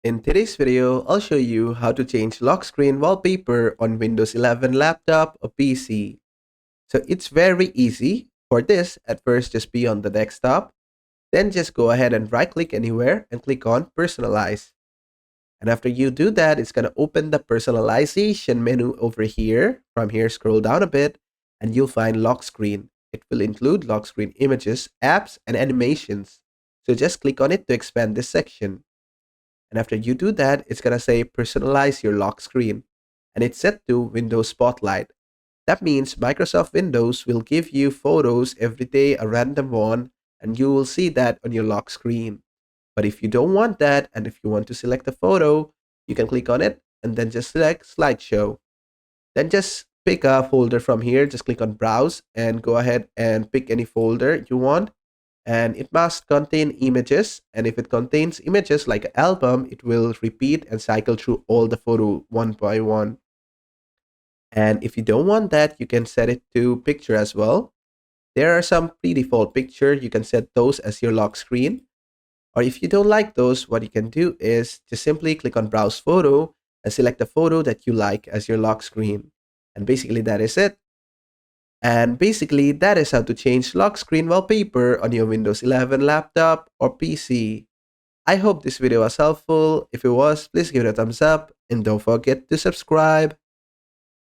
In today's video, I'll show you how to change lock screen wallpaper on Windows 11 laptop or PC. So it's very easy. For this, at first just be on the desktop, then just go ahead and right click anywhere and click on personalize. And after you do that, it's going to open the personalization menu over here. From here, scroll down a bit and you'll find lock screen. It will include lock screen images, apps, and animations. So just click on it to expand this section. And after you do that, it's going to say personalize your lock screen. And it's set to Windows Spotlight. That means Microsoft Windows will give you photos every day, a random one, and you will see that on your lock screen. But if you don't want that, and if you want to select a photo, you can click on it and then just select slideshow. Then just pick a folder from here, just click on browse and go ahead and pick any folder you want. And it must contain images, and if it contains images like an album, it will repeat and cycle through all the photo one by one. And if you don't want that, you can set it to picture as well. There are some pre-default picture, you can set those as your lock screen. Or if you don't like those, what you can do is just simply click on browse photo and select the photo that you like as your lock screen. And basically that is it. And basically, that is how to change lock screen wallpaper on your Windows 11 laptop or PC. I hope this video was helpful. If it was, please give it a thumbs up and don't forget to subscribe.